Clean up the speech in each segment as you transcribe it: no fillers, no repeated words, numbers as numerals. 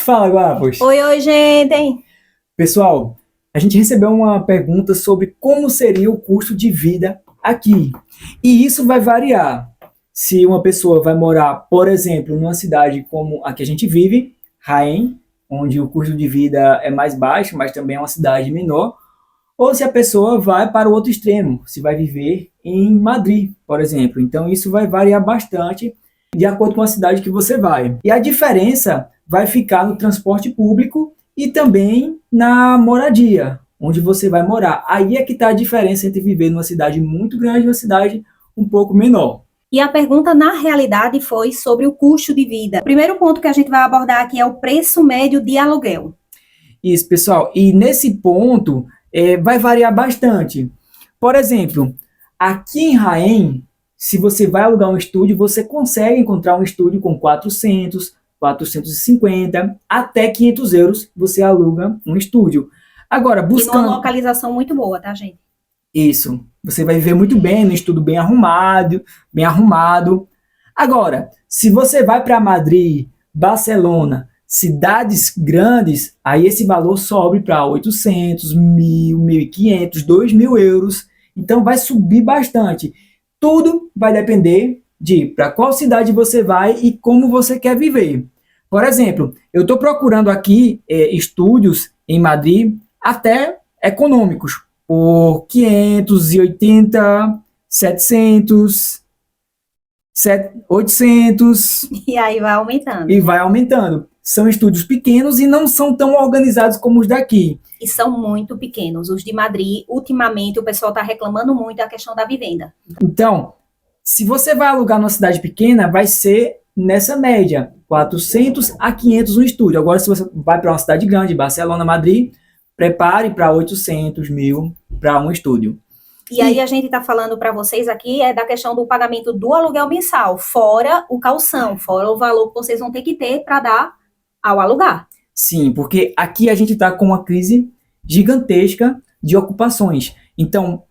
Fala, Guapos! Oi, gente! Pessoal, a gente recebeu uma pergunta sobre como seria o custo de vida aqui. E isso vai variar. Se uma pessoa vai morar, por exemplo, numa cidade como a que a gente vive, Jaén, onde o custo de vida é mais baixo, mas também é uma cidade menor, ou se a pessoa vai para o outro extremo, se vai viver em Madrid, por exemplo. Então isso vai variar bastante de acordo com a cidade que você vai. E a diferença vai ficar no transporte público e também na moradia, onde você vai morar. Aí é que está a diferença entre viver numa cidade muito grande e uma cidade um pouco menor. E a pergunta, na realidade, foi sobre o custo de vida. O primeiro ponto que a gente vai abordar aqui é o preço médio de aluguel. Isso, pessoal. E nesse ponto, vai variar bastante. Por exemplo, aqui em Jaén, se você vai alugar um estúdio, você consegue encontrar um estúdio com 400, 450, até 500 euros você aluga um estúdio. Agora, E buscando... numa localização muito boa, tá, gente? Isso, você vai viver muito bem, no estudo bem arrumado, bem arrumado. Agora, se você vai para Madrid, Barcelona, cidades grandes, aí esse valor sobe para 800, 1.000, 1.500, 2.000 euros. Então vai subir bastante. Tudo vai depender de para qual cidade você vai e como você quer viver. Por exemplo, eu estou procurando aqui estúdios em Madrid até econômicos, por 580, 700, 800 E aí vai aumentando. e vai aumentando. São estúdios pequenos e não são tão organizados como os daqui. E são muito pequenos. Os de Madrid, ultimamente, o pessoal está reclamando muito da questão da vivenda. Então, se você vai alugar numa cidade pequena, vai ser nessa média, 400 a 500 um estúdio. Agora, se você vai para uma cidade grande, Barcelona, Madrid, prepare para 800, 1.000 para um estúdio. E aí a gente está falando para vocês aqui da questão do pagamento do aluguel mensal, fora o calção, fora o valor que vocês vão ter que ter para dar ao alugar. Sim, porque aqui a gente está com uma crise gigantesca de ocupações. Então,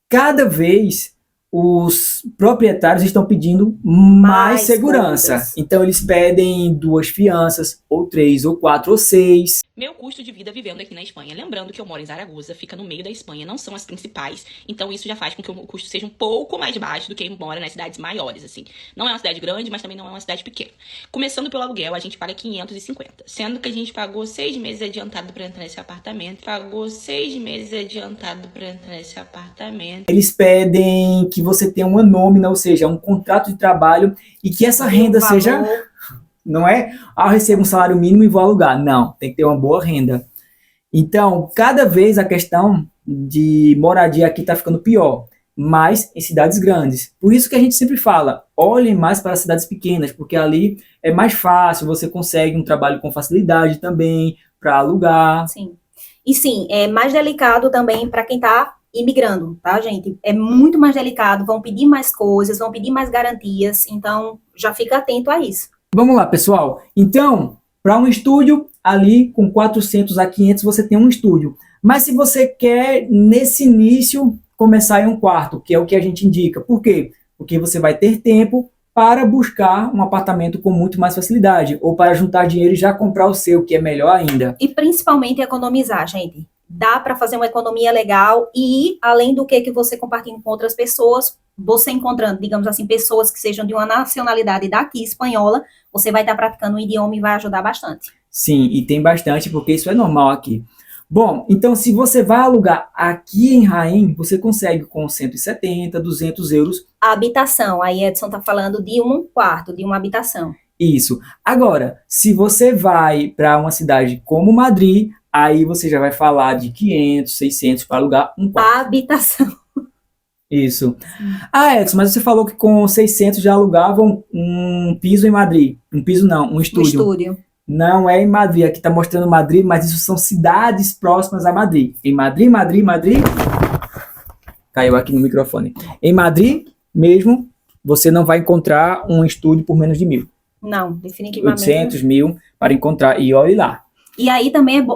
cada vez os proprietários estão pedindo mais segurança. Coisas. Então, eles pedem 2 fianças, ou 3, ou 4, ou 6. Meu custo de vida vivendo aqui na Espanha, lembrando que eu moro em Zaragoza, fica no meio da Espanha, não são as principais, então isso já faz com que o custo seja um pouco mais baixo do que quem mora nas cidades maiores, assim. Não é uma cidade grande, mas também não é uma cidade pequena. Começando pelo aluguel, a gente paga 550, sendo que a gente pagou 6 meses adiantado para entrar nesse apartamento, Eles pedem que você tenha uma nômina, ou seja, um contrato de trabalho, e que essa renda seja... Não é, eu recebo um salário mínimo e vou alugar. Não, tem que ter uma boa renda. Então, cada vez a questão de moradia aqui está ficando pior, mas em cidades grandes. Por isso que a gente sempre fala, olhem mais para as cidades pequenas, porque ali é mais fácil, você consegue um trabalho com facilidade também para alugar. Sim. E sim, é mais delicado também para quem está imigrando, tá, gente? É muito mais delicado, vão pedir mais coisas, vão pedir mais garantias, então já fica atento a isso. Vamos lá, pessoal. Então, para um estúdio, ali com 400 a 500 você tem um estúdio. Mas se você quer, nesse início, começar em um quarto, que é o que a gente indica. Por quê? Porque você vai ter tempo para buscar um apartamento com muito mais facilidade, ou para juntar dinheiro e já comprar o seu, que é melhor ainda. E principalmente economizar, gente. Dá para fazer uma economia legal e, além do que você compartilha com outras pessoas, você encontrando, digamos assim, pessoas que sejam de uma nacionalidade daqui, espanhola, você vai estar praticando o idioma e vai ajudar bastante. Sim, e tem bastante, porque isso é normal aqui. Bom, então se você vai alugar aqui em Jaén, você consegue com 170, 200 euros. A habitação, aí Edson está falando de um quarto, de uma habitação. Isso. Agora, se você vai para uma cidade como Madrid, aí você já vai falar de 500, 600 para alugar um quarto. A habitação. Isso. Ah, Edson, mas você falou que com 600 já alugavam um piso em Madrid. Um piso não, um Um estúdio. estúdio. Não é em Madrid, aqui está mostrando Madrid, mas isso são cidades próximas a Madrid. Em Madrid, caiu aqui no microfone. Em Madrid mesmo, você não vai encontrar um estúdio por menos de 1.000. Não, definitivamente. 800, 1.000 para encontrar, e olhe lá. E aí também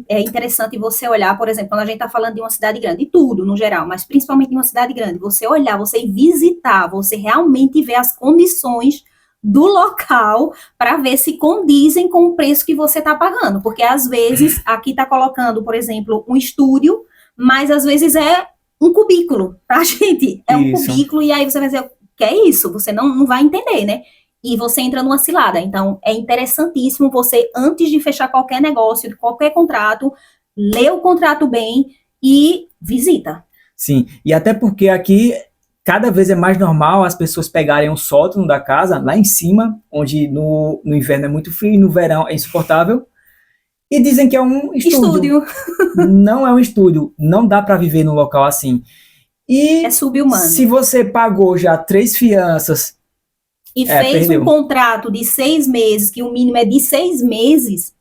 é interessante você olhar, por exemplo, quando a gente está falando de uma cidade grande, de tudo no geral, mas principalmente de uma cidade grande, você olhar, você visitar, você realmente ver as condições do local para ver se condizem com o preço que você está pagando. Porque às vezes aqui está colocando, por exemplo, um estúdio, mas às vezes é um cubículo, tá, gente? É um Isso. cubículo e aí você vai dizer, o que é isso? Você não vai entender, né? E você entra numa cilada. Então, é interessantíssimo você, antes de fechar qualquer negócio, qualquer contrato, ler o contrato bem e visita. Sim, e até porque aqui cada vez é mais normal as pessoas pegarem o sótão da casa lá em cima, onde no inverno é muito frio e no verão é insuportável, e dizem que é um estúdio. Não é um estúdio, não dá para viver num local assim. E É subhumano. se você pagou já 3 fianças E fez perdeu. um contrato de 6 meses, que o mínimo é de 6 meses,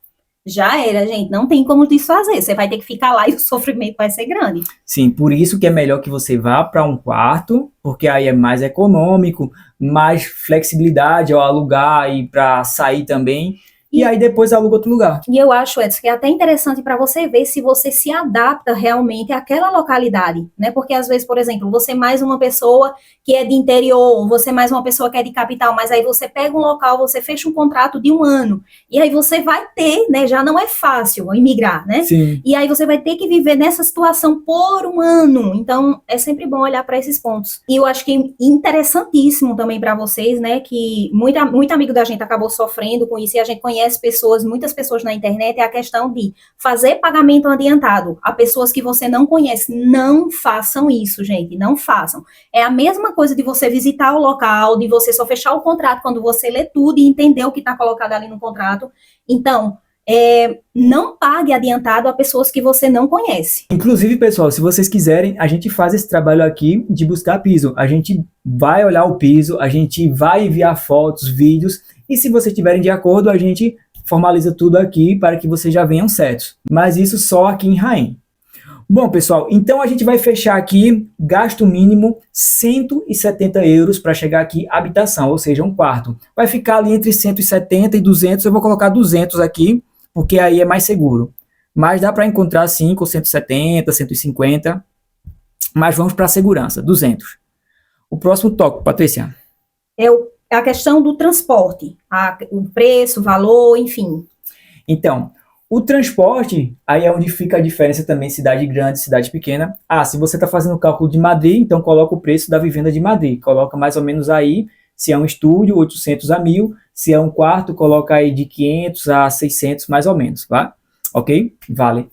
já era, gente. Não tem como desfazer. Você vai ter que ficar lá e o sofrimento vai ser grande. Sim, por isso que é melhor que você vá para um quarto, porque aí é mais econômico, mais flexibilidade ao alugar e para sair também. E aí depois aluga outro lugar. E eu acho, Edson, que é até interessante para você ver se você se adapta realmente àquela localidade, né? Porque às vezes, por exemplo, você é mais uma pessoa que é de interior, você é mais uma pessoa que é de capital, mas aí você pega um local, você fecha um contrato de 1 ano, e aí você vai ter, né? Já não é fácil imigrar, né? Sim. E aí você vai ter que viver nessa situação por 1 ano. Então, é sempre bom olhar para esses pontos. E eu acho que é interessantíssimo também para vocês, né? Que muito amigo da gente acabou sofrendo com isso, e a gente conhece muitas pessoas na internet, é a questão de fazer pagamento adiantado a pessoas que você não conhece. Não façam isso, gente, não façam. É a mesma coisa de você visitar o local, de você só fechar o contrato quando você lê tudo e entender o que está colocado ali no contrato. Então, não pague adiantado a pessoas que você não conhece. Inclusive, pessoal, se vocês quiserem, a gente faz esse trabalho aqui de buscar piso. A gente vai olhar o piso, a gente vai enviar fotos, vídeos, e se vocês estiverem de acordo, a gente formaliza tudo aqui para que vocês já venham certos. Mas isso só aqui em Raém. Bom, pessoal, então a gente vai fechar aqui, gasto mínimo 170 euros para chegar aqui, habitação, ou seja, um quarto. Vai ficar ali entre 170 e 200, eu vou colocar 200 aqui, porque aí é mais seguro. Mas dá para encontrar sim com 170, 150, mas vamos para a segurança, 200. O próximo tópico, Patrícia. É a questão do transporte, o preço, o valor, enfim. Então, o transporte, aí é onde fica a diferença também, cidade grande, cidade pequena. Se você está fazendo o cálculo de Madrid, então coloca o preço da vivenda de Madrid. Coloca mais ou menos aí, se é um estúdio, 800 a 1.000. Se é um quarto, coloca aí de 500 a 600, mais ou menos, tá? Ok? Vale.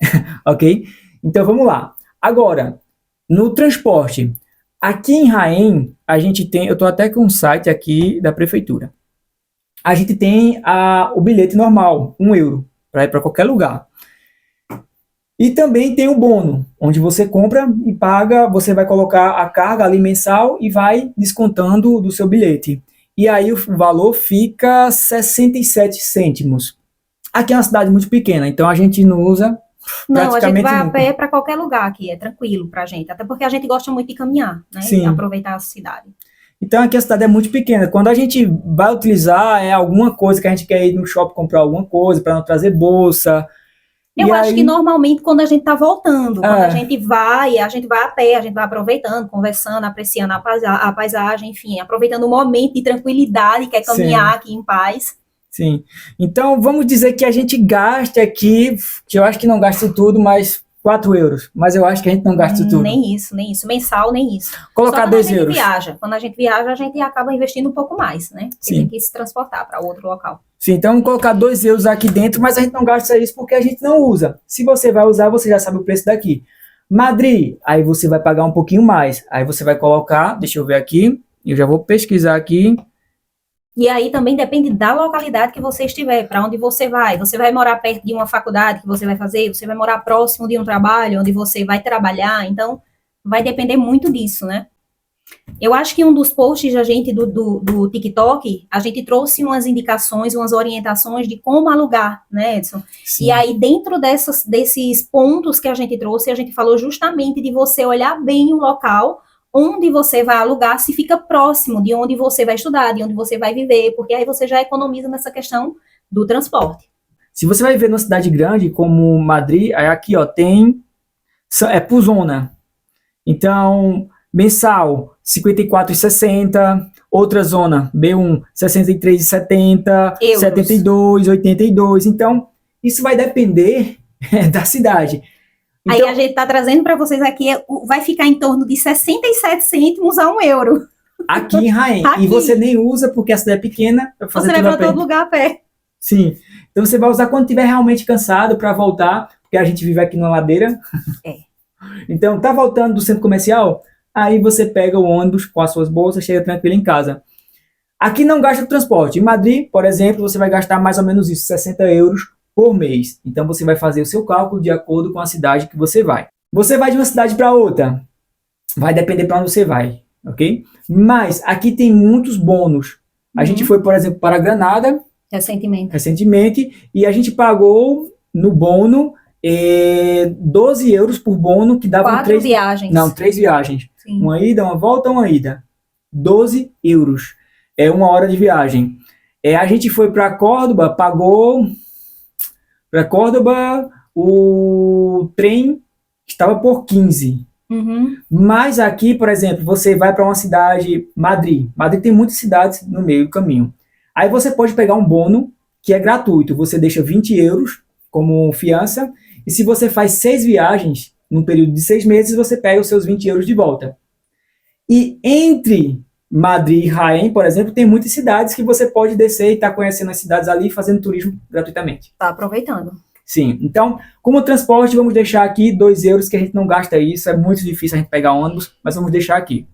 Ok? Então, vamos lá. Agora, no transporte, aqui em Raém, a gente tem, eu estou até com um site aqui da prefeitura. A gente tem o bilhete normal, 1 euro, para ir para qualquer lugar. E também tem o bono, onde você compra e paga, você vai colocar a carga ali mensal e vai descontando do seu bilhete. E aí o valor fica 67 cêntimos. Aqui é uma cidade muito pequena, então a gente não usa Não, a gente vai nunca. a pé para qualquer lugar aqui, é tranquilo pra gente, até porque a gente gosta muito de caminhar, né? Sim. E aproveitar a cidade. Então aqui a cidade é muito pequena. Quando a gente vai utilizar alguma coisa que a gente quer ir no shopping comprar alguma coisa para não trazer bolsa. Eu acho que normalmente quando a gente tá voltando, quando a gente vai a pé, a gente vai aproveitando, conversando, apreciando a paisagem, enfim, aproveitando o momento de tranquilidade, que é caminhar aqui em paz. Sim. Então vamos dizer que a gente gasta aqui, que eu acho que não gasta tudo, mas 4 euros. Mas eu acho que a gente não gasta tudo. Nem isso. Mensal, nem isso. Colocar 2 euros. Quando a gente viaja, a gente acaba investindo um pouco mais, né? Porque tem que se transportar para outro local. Sim, então vamos colocar 2 euros aqui dentro, mas a gente não gasta isso porque a gente não usa. Se você vai usar, você já sabe o preço daqui. Madrid, aí você vai pagar um pouquinho mais. Aí você vai colocar, deixa eu ver aqui, eu já vou pesquisar aqui. E aí também depende da localidade que você estiver, para onde você vai. Você vai morar perto de uma faculdade que você vai fazer, você vai morar próximo de um trabalho onde você vai trabalhar, então vai depender muito disso, né? Eu acho que um dos posts da gente do TikTok, a gente trouxe umas indicações, umas orientações de como alugar, né, Edson? Sim. E aí dentro desses pontos que a gente trouxe, a gente falou justamente de você olhar bem o local onde você vai alugar, se fica próximo de onde você vai estudar, de onde você vai viver, porque aí você já economiza nessa questão do transporte. Se você vai viver numa cidade grande como Madrid, aí aqui, ó, tem por zona. Então, mensal, 54,60, Outra zona, B1, 63,70, Euros. 72, 82. Então, isso vai depender da cidade. Aí Então, a gente está trazendo para vocês aqui, vai ficar em torno de 67 cêntimos a 1 euro. aqui em Raém. Aqui. E você nem usa porque a cidade é pequena. Vai fazer Você tudo vai a para pé. todo lugar a pé. Sim. Então você vai usar quando estiver realmente cansado para voltar, porque a gente vive aqui numa ladeira. É. Então, tá voltando do centro comercial, aí você pega o ônibus com as suas bolsas, chega tranquilo em casa. Aqui não gasta transporte. Em Madrid, por exemplo, você vai gastar mais ou menos isso, 60 euros por mês. Então você vai fazer o seu cálculo de acordo com a cidade que você vai. Você vai de uma cidade para outra, vai depender para onde você vai, ok? Mas aqui tem muitos bônus. A gente foi, por exemplo, para Granada recentemente e a gente pagou no bônus 12 euros por bônus, que dava 4 viagens. Não, 3 viagens. Sim. Uma ida, uma volta, uma ida. 12 euros. É 1 hora de viagem. A gente foi para Córdoba, pagou... Para Córdoba, o trem estava por 15. Uhum. Mas aqui, por exemplo, você vai para uma cidade, Madrid. Madrid tem muitas cidades no meio do caminho. Aí você pode pegar um bônus que é gratuito. Você deixa 20 euros como fiança. E se você faz 6 viagens, num período de 6 meses, você pega os seus 20 euros de volta. E entre Madrid e Jaén, por exemplo, tem muitas cidades que você pode descer e estar conhecendo as cidades ali, fazendo turismo gratuitamente. Tá aproveitando. Sim, então, como transporte, vamos deixar aqui 2 euros, que a gente não gasta isso, é muito difícil a gente pegar ônibus, mas vamos deixar aqui.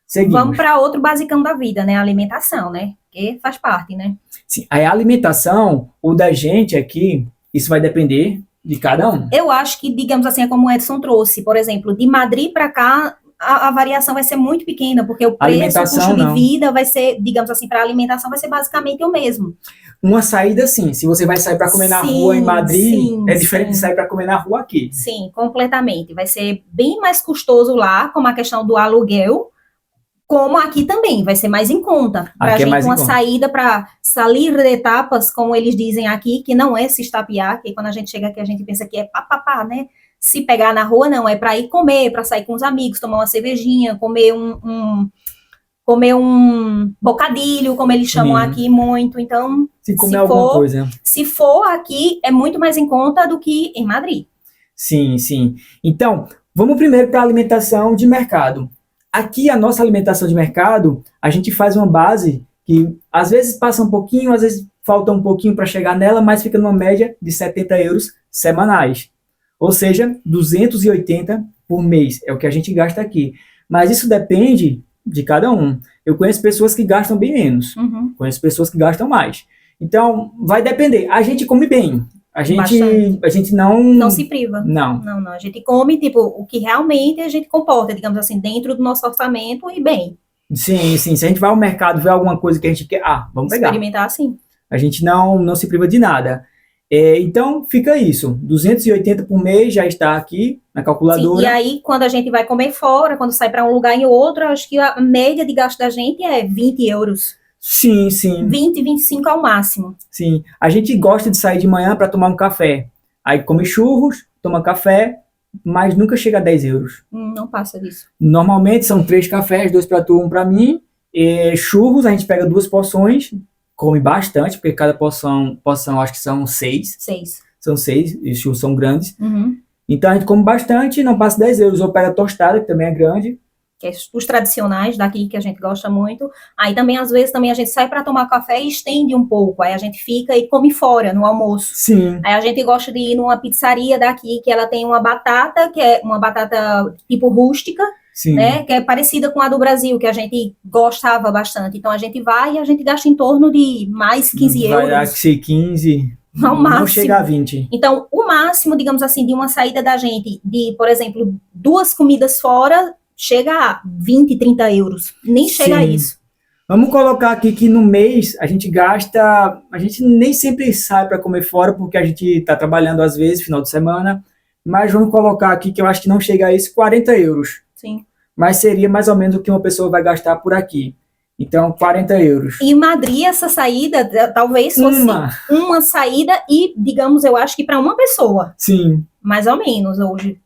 Seguimos. Vamos para outro basicão da vida, né? A alimentação, né? Que faz parte, né? Sim, aí a alimentação, o da gente aqui, isso vai depender de cada um. Eu acho que, digamos assim, é como o Edson trouxe, por exemplo, de Madrid para cá, a variação vai ser muito pequena, porque o preço, o custo de vida vai ser, digamos assim, para a alimentação vai ser basicamente o mesmo. Uma saída, sim. Se você vai sair para comer na rua em Madrid, é diferente de sair para comer na rua aqui. Sim, completamente. Vai ser bem mais custoso lá, como a questão do aluguel, como aqui também, vai ser mais em conta. Para a gente, uma saída para salir de tapas, como eles dizem aqui, que não é se estapear, que quando a gente chega aqui a gente pensa que é papapá, né? Se pegar na rua, não, é para ir comer, para sair com os amigos, tomar uma cervejinha, comer um bocadilho, como eles chamam aqui muito. Então, se for aqui, é muito mais em conta do que em Madrid. Sim, sim. Então, vamos primeiro para a alimentação de mercado. Aqui, a nossa alimentação de mercado, a gente faz uma base que às vezes passa um pouquinho, às vezes falta um pouquinho para chegar nela, mas fica numa média de 70 euros semanais. Ou seja, 280 por mês é o que a gente gasta aqui. Mas isso depende de cada um. Eu conheço pessoas que gastam bem menos. Conheço pessoas que gastam mais. Então, vai depender. A gente come bem. A gente não se priva. Não. A gente come, tipo, o que realmente a gente comporta, digamos assim, dentro do nosso orçamento e bem. Sim. Se a gente vai ao mercado ver alguma coisa que a gente quer, vamos pegar. Experimentar, sim. A gente não se priva de nada. Então, fica isso. 280 por mês já está aqui na calculadora. Sim, e aí, quando a gente vai comer fora, quando sai para um lugar e outro, acho que a média de gasto da gente é 20 euros. Sim. 20, 25 ao máximo. Sim. A gente gosta de sair de manhã para tomar um café. Aí come churros, toma café, mas nunca chega a 10 euros. Não passa disso. Normalmente são 3 cafés, 2 para tu, 1 para mim. Churros, a gente pega 2 porções. Come bastante, porque cada porção acho que são 6. São 6, e os churros são grandes. Então a gente come bastante, não passa 10 euros. Ou pega tostada, que também é grande. Que é os tradicionais daqui, que a gente gosta muito. Aí também, às vezes, também a gente sai para tomar café e estende um pouco. Aí a gente fica e come fora, no almoço. Sim. Aí a gente gosta de ir numa pizzaria daqui, que ela tem uma batata, que é uma batata tipo rústica. Sim. Né, que é parecida com a do Brasil, que a gente gostava bastante. Então, a gente vai e a gente gasta em torno de mais 15 euros. Vai ser 15, ao máximo. Não chega a 20. Então, o máximo, digamos assim, de uma saída da gente, de, por exemplo, 2 comidas fora, chega a 20, 30 euros. Nem chega a isso. Vamos colocar aqui que no mês a gente nem sempre sai para comer fora, porque a gente está trabalhando às vezes, final de semana, mas vamos colocar aqui que eu acho que não chega a isso, 40 euros. Sim. Mas seria mais ou menos o que uma pessoa vai gastar por aqui. Então, 40 euros. Em Madrid, essa saída talvez fosse uma saída e, digamos, eu acho que para uma pessoa. Sim. Mais ou menos, hoje,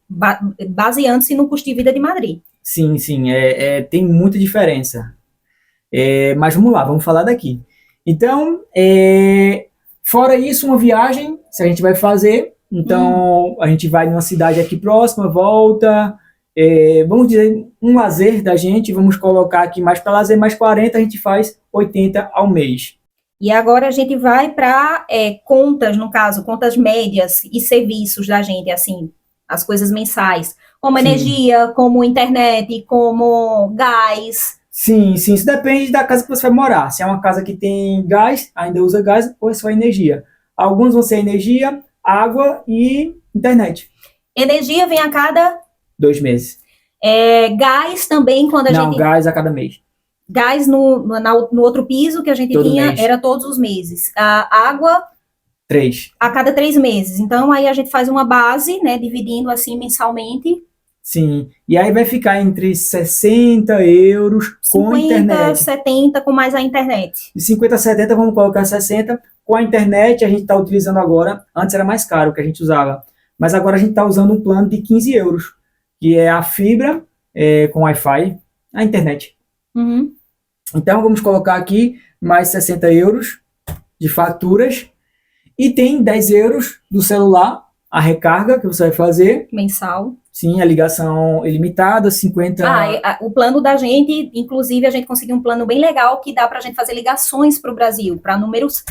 baseando-se no custo de vida de Madrid. Sim. Tem muita diferença. Mas vamos lá, vamos falar daqui. Então, fora isso, uma viagem, se a gente vai fazer, então a gente vai numa cidade aqui próxima, volta, vamos dizer, um lazer da gente, vamos colocar aqui mais para lazer, mais 40, a gente faz 80 ao mês. E agora a gente vai para contas, no caso, contas médias e serviços da gente, assim, as coisas mensais, como Sim. energia, como internet, como gás. Sim, isso depende da casa que você vai morar. Se é uma casa que tem gás, ainda usa gás, ou é só energia. Alguns vão ser energia, água e internet. Energia vem a cada 2 meses. gás também, quando a Não, gente... gás a cada mês. Gás no outro piso que a gente Todo tinha mês. era todos os meses. A água 3. a cada 3 meses. Então, aí a gente faz uma base, né, dividindo assim mensalmente. Sim. E aí vai ficar entre 60 euros com 50, internet. 70 com mais a internet. De 50 a 70, vamos colocar 60. Com a internet, a gente está utilizando agora. Antes era mais caro que a gente usava. Mas agora a gente está usando um plano de 15 euros, que é a fibra com Wi-Fi, a internet. Uhum. Então, vamos colocar aqui mais 60 euros de faturas. E tem 10 euros do celular, a recarga que você vai fazer. Mensal. Sim, a ligação ilimitada, 50... O plano da gente, inclusive, a gente conseguiu um plano bem legal que dá para a gente fazer ligações para o Brasil, para números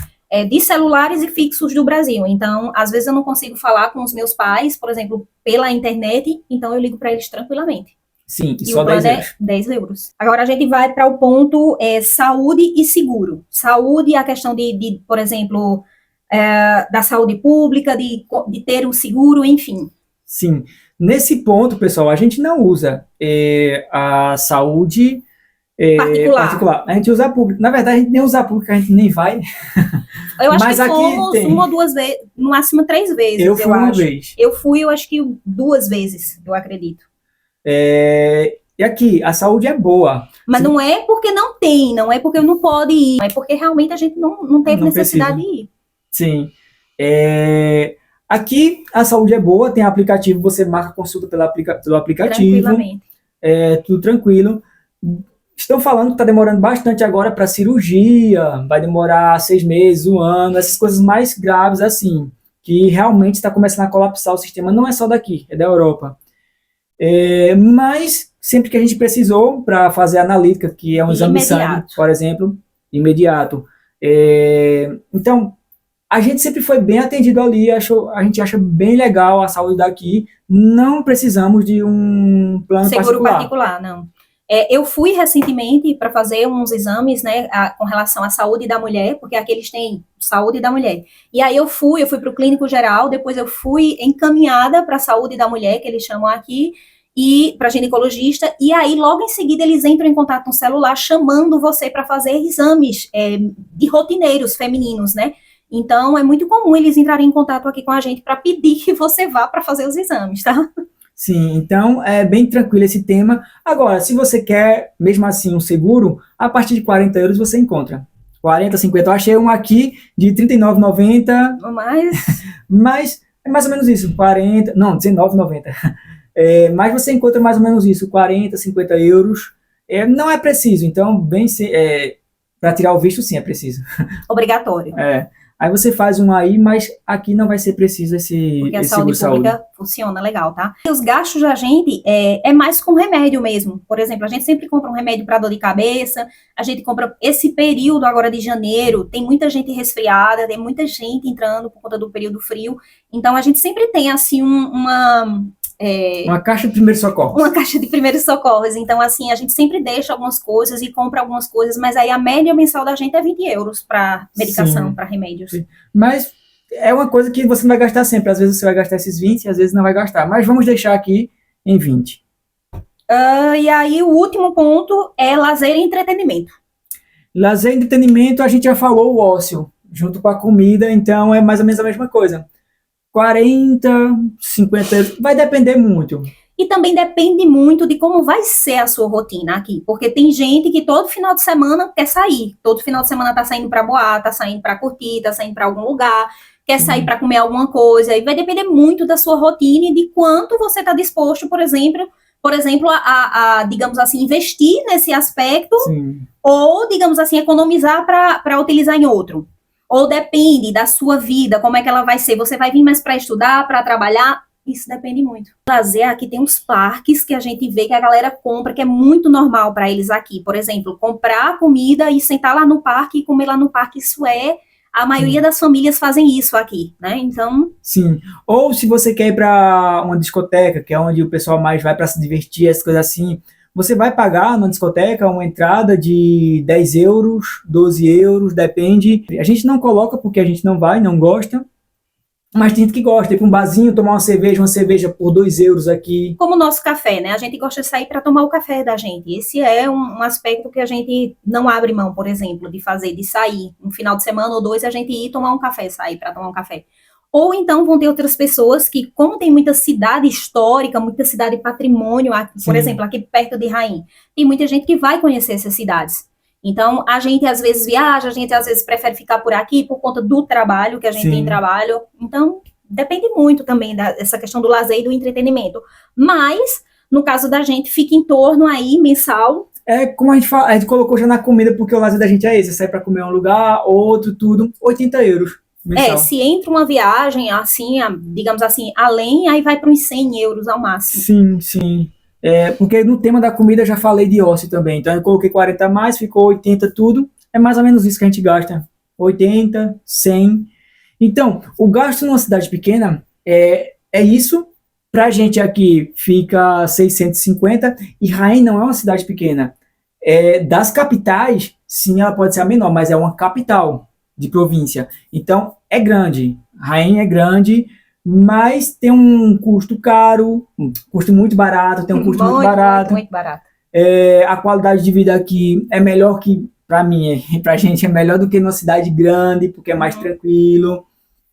de celulares e fixos do Brasil. Então, às vezes eu não consigo falar com os meus pais, por exemplo, pela internet, então eu ligo para eles tranquilamente. Sim, e E só o plano 10 euros. 10 euros. Agora a gente vai para o ponto saúde e seguro. Saúde, a questão de por exemplo, da saúde pública, de ter um seguro, enfim. Sim. Nesse ponto, pessoal, a gente não usa a saúde particular. A gente usa a pública. Na verdade, a gente nem usa a pública, a gente nem vai. Eu acho Mas que aqui fomos tem. 1 ou 2 vezes, no máximo 3 vezes, Eu fui uma vez. Eu fui, eu acho que 2 vezes, eu acredito. E aqui, a saúde é boa. Mas não é porque não tem, não é porque não pode ir, é porque realmente a gente não teve Não necessidade precisa. de ir. Sim. Aqui a saúde é boa, tem aplicativo, você marca consulta pelo aplicativo. Tranquilamente. Tudo tranquilo. Estão falando que está demorando bastante agora para cirurgia, vai demorar 6 meses, 1 ano, essas coisas mais graves assim, que realmente está começando a colapsar o sistema, não é só daqui, é da Europa. Mas sempre que a gente precisou para fazer a analítica, que é um exame de sangue, por exemplo, imediato. Então, a gente sempre foi bem atendido ali, a gente acha bem legal a saúde daqui, não precisamos de um plano Seguro particular, não. Eu fui recentemente para fazer uns exames, né, com relação à saúde da mulher, porque aqui eles têm saúde da mulher. E aí eu fui para o clínico geral, depois eu fui encaminhada para a saúde da mulher, que eles chamam aqui, e para ginecologista, e aí logo em seguida eles entram em contato no celular, chamando você para fazer exames de rotineiros femininos, né? Então é muito comum eles entrarem em contato aqui com a gente para pedir que você vá para fazer os exames, tá? Sim, então é bem tranquilo esse tema. Agora, se você quer, mesmo assim, um seguro, a partir de 40 euros você encontra. 40, 50, eu achei um aqui de R$ 39,90. Mas é mais ou menos isso, 40, não, R$19,90. Mas você encontra mais ou menos isso, 40, 50 euros. Não é preciso, então, para tirar o visto, sim, é preciso. Obrigatório. Aí você faz um aí, mas aqui não vai ser preciso esse porque a saúde pública funciona legal, tá? E os gastos da gente é mais com remédio mesmo. Por exemplo, a gente sempre compra um remédio para dor de cabeça, a gente compra esse período agora de janeiro, tem muita gente resfriada, tem muita gente entrando por conta do período frio, então a gente sempre tem, assim, uma caixa de primeiros socorros. Uma caixa de primeiros socorros. Então, assim, a gente sempre deixa algumas coisas e compra algumas coisas, mas aí a média mensal da gente é 20 euros para medicação, para remédios. Sim. Mas é uma coisa que você não vai gastar sempre. Às vezes você vai gastar esses 20, às vezes não vai gastar. Mas vamos deixar aqui em 20. E aí o último ponto é lazer e entretenimento. Lazer e entretenimento, a gente já falou o ócio, junto com a comida, então é mais ou menos a mesma coisa. 40, 50, vai depender muito. E também depende muito de como vai ser a sua rotina aqui, porque tem gente que todo final de semana quer sair, todo final de semana tá saindo pra boate, tá saindo pra curtir, tá saindo pra algum lugar, quer sair pra comer alguma coisa, e vai depender muito da sua rotina e de quanto você tá disposto, por exemplo, por exemplo, digamos assim, investir nesse aspecto, Sim. ou, digamos assim, economizar para utilizar em outro. Ou depende da sua vida, como é que ela vai ser. Você vai vir mais para estudar, para trabalhar? Isso depende muito. Lazer, aqui tem uns parques que a gente vê que a galera compra, que é muito normal para eles aqui. Por exemplo, comprar comida e sentar lá no parque e comer lá no parque, a maioria das famílias fazem isso aqui, né? Então, Sim. Ou se você quer ir para uma discoteca, que é onde o pessoal mais vai para se divertir, essas coisas assim, você vai pagar na discoteca uma entrada de 10 euros, 12 euros, depende. A gente não coloca porque a gente não vai, não gosta. Mas tem gente que gosta, ir para um barzinho, tomar uma cerveja por 2 euros aqui. como o nosso café, né? A gente gosta de sair para tomar o café da gente. Esse é um aspecto que a gente não abre mão, por exemplo, de fazer, de sair. Um final de semana ou dois, a gente ir tomar um café, sair para tomar um café. Ou então vão ter outras pessoas que, como tem muita cidade histórica, muita cidade patrimônio, por Sim. exemplo, aqui perto de Rainha, tem muita gente que vai conhecer essas cidades. Então, a gente às vezes viaja, a gente às vezes prefere ficar por aqui por conta do trabalho, que a gente Sim. tem trabalho. Então, depende muito também dessa questão do lazer e do entretenimento. Mas, no caso da gente, fica em torno aí, mensal. É como a gente colocou já na comida, porque o lazer da gente é esse, sair para comer em um lugar, outro, tudo, 80 euros mensal. Se entra uma viagem, assim, digamos assim, além, aí vai para uns 100 euros ao máximo. Sim, sim. Porque no tema da comida eu já falei de ócio também. Então eu coloquei 40 a mais, ficou 80 tudo. É mais ou menos isso que a gente gasta. 80, 100. Então, o gasto numa cidade pequena é isso. Pra gente aqui fica 650. E Rain não é uma cidade pequena. Das capitais, sim, ela pode ser a menor, mas é uma capital de província. Então, é grande. Rain é grande, mas tem um custo caro, um custo muito barato, tem um custo muito barato. Muito barato. A qualidade de vida aqui é melhor que, para mim, pra gente, é melhor do que numa cidade grande, porque é mais tranquilo.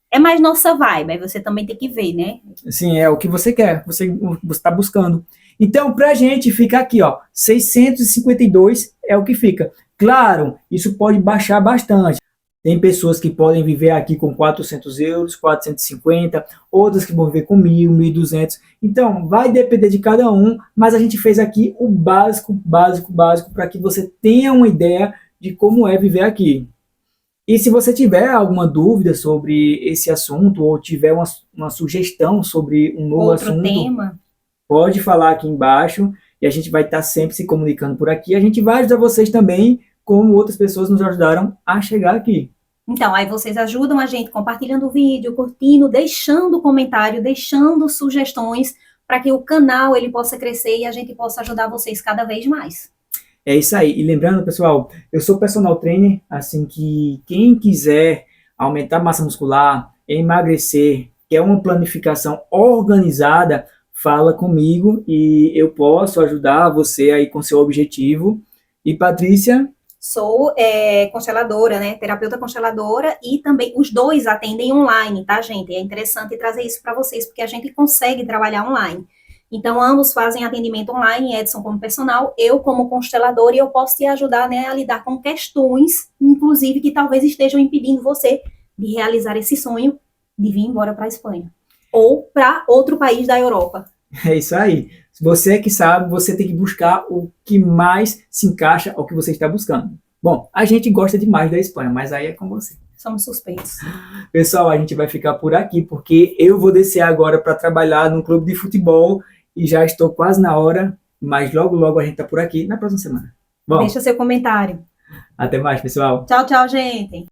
É mais nossa vibe, aí você também tem que ver, né? Assim, é o que você quer, você está buscando. Então, pra gente fica aqui, ó, 652 é o que fica. Claro, isso pode baixar bastante. Tem pessoas que podem viver aqui com 400 euros, 450, outras que vão viver com 1.000, 1.200. Então, vai depender de cada um, mas a gente fez aqui o básico, para que você tenha uma ideia de como é viver aqui. E se você tiver alguma dúvida sobre esse assunto, ou tiver uma sugestão sobre um novo assunto, tema, pode falar aqui embaixo, e a gente vai estar sempre se comunicando por aqui. A gente vai ajudar vocês também, como outras pessoas nos ajudaram a chegar aqui. Então, aí vocês ajudam a gente compartilhando o vídeo, curtindo, deixando comentário, deixando sugestões para que o canal ele possa crescer e a gente possa ajudar vocês cada vez mais. É isso aí. E lembrando, pessoal, eu sou personal trainer, assim que quem quiser aumentar a massa muscular, emagrecer, quer uma planificação organizada, fala comigo e eu posso ajudar você aí com seu objetivo. E Patrícia? Sou consteladora, né? Terapeuta consteladora e também os dois atendem online, tá, gente? É interessante trazer isso para vocês, porque a gente consegue trabalhar online. Então, ambos fazem atendimento online, Edson como personal, eu como consteladora, e eu posso te ajudar, né, a lidar com questões, inclusive, que talvez estejam impedindo você de realizar esse sonho de vir embora para a Espanha. Ou para outro país da Europa. É isso aí. Você que sabe, você tem que buscar o que mais se encaixa ao que você está buscando. Bom, a gente gosta demais da Espanha, mas aí é com você. Somos suspeitos. Pessoal, a gente vai ficar por aqui, porque eu vou descer agora para trabalhar num clube de futebol e já estou quase na hora, mas logo, logo a gente está por aqui na próxima semana. Bom, deixa seu comentário. Até mais, pessoal. Tchau, tchau, gente.